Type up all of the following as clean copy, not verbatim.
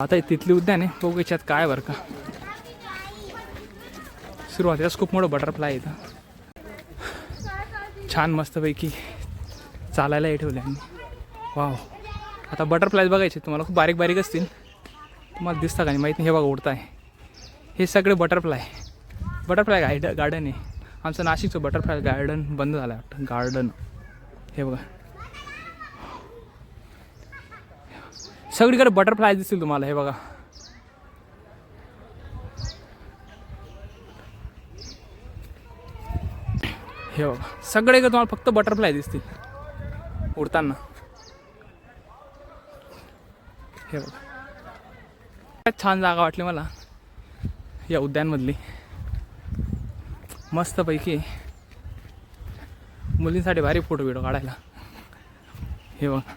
आता तिथली उद्यान आहे, बघू याच्यात काय बरं का. सुरुवातीलाच खूप मोठं बटरफ्लाय इथं, छान मस्तपैकी चालायला हे ठेवले आम्ही. वाव. आता बटरफ्लाय बघायचे तुम्हाला, खूप बारीक बारीक असतील, तुम्हाला दिसतं का नाही माहीत नाही. हे बघा उडत आहे, हे सगळे बटरफ्लाय गार्डन आहे. आमचं नाशिकचं बटरफ्लाय गार्डन बंद झालं आहे वाटतं, गार्डन. हे बघा सगळीकडे बटरफ्लाय दिसतील तुम्हाला. हे बघा हे बघा सगळीकडे तुम्हाला फक्त बटरफ्लाय दिसतील उडताना. हे बघा छान जागा वाटली मला या उद्यानमधली, मस्तपैकी मुलींसाठी भारी फोटो व्हिडिओ काढायला. हे बघा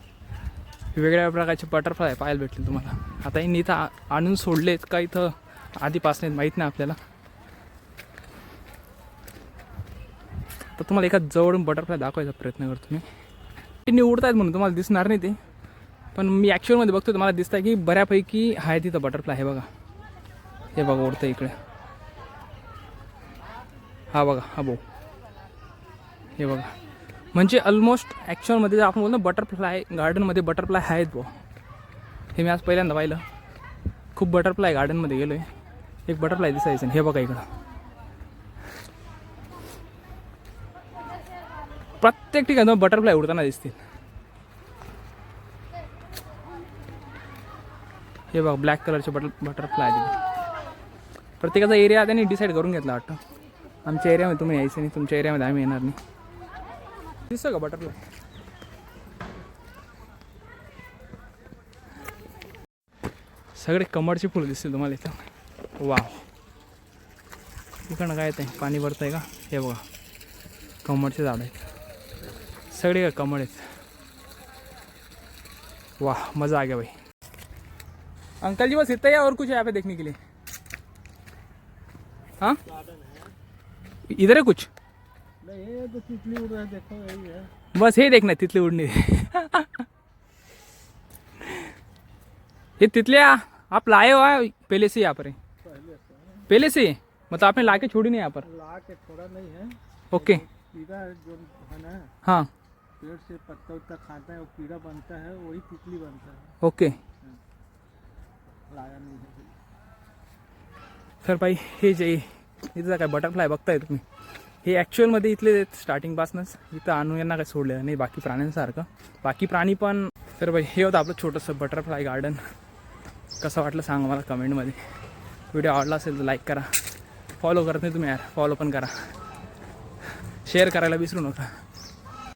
वेगळ्या प्रकारचे बटरफ्लाय पाहायला भेटले तुम्हाला. आता हे इथं आणून सोडलेत का इथं आधीपासून माहीत नाही आपल्याला. तर तुम्हाला एका जवळून बटरफ्लाय दाखवायचा प्रयत्न करतो मी. ते उडत आहेत म्हणून तुम्हाला दिसणार नाही ते, पण मी ॲक्च्युअलमध्ये बघतो तुम्हाला दिसत आहे की बऱ्यापैकी आहे तिथं बटरफ्लाय. हे बघा हे बघा उडतं इकडे. हा बघा हा भाऊ, हे बघा. म्हणजे ऑलमोस्ट ॲक्च्युअलमध्ये जर आपण बोलतो बटरफ्लाय गार्डनमध्ये बटरफ्लाय आहेत भाऊ. हे मी आज पहिल्यांदा पाहिलं. खूप बटरफ्लाय गार्डनमध्ये गेलो आहे, एक बटरफ्लाय दिसायचं. हे बघा इकडं प्रत्येक ठिकाणी बटरफ्लाय उडताना दिसतील. हे बघा ब्लॅक कलरचे बटरफ्लाय तिथे. प्रत्येकाचा एरिया त्यांनी डिसाईड करून घेतला वाटतं. आमच्या एरियामध्ये तुम्ही यायचं नाही, तुमच्या एरियामध्ये आम्ही येणार नाही. दिसतं का बटरफ्लाय? सगळे कमळची फुलं दिसतील तुम्हाला इथं. वाव. इकडनं काय येत आहे, पाणी भरतं आहे का? हे बघा कमळचे झाड आहेत सगळे, का कमळ आहेत. वाह मज़ा आ गया भाई. अंकल जी बस इतना ही और कुछ है यहाँ पे देखने के लिए? हाँ इधर है कुछ? नहीं ये तो तितली उड़ रहा है, देखो यही है. बस हे देखना तितली उड़ने. ये तितलियाँ आप लाए हो पहले से यहाँ पर है? पहले से मतलब आपने लाके छोड़ी नहीं यहाँ पर? ला के थोड़ा नहीं है. ओके. कीड़ा जो है ना, हाँ पेड़ से पत्ता उत्ता खाता है, वो कीड़ा बनता है, वही तितली बनता है. ओके. लाया नहीं है. तर भाई हे जे इथं काय बटरफ्लाय बघताय तुम्ही, हे ॲक्च्युअलमध्ये इथले स्टार्टिंगपासूनच इथं आणून यांना काय सोडलेलं नाही बाकी प्राण्यांसारखं. बाकी प्राणी पण. तर भाई हे होतं आपलं छोटंसं बटरफ्लाय गार्डन. कसं वाटलं सांगा मला कमेंटमध्ये. व्हिडिओ आवडला असेल तर लाईक करा, फॉलो करत नाही तुम्ही यार फॉलो पण करा, शेअर करायला विसरू नका.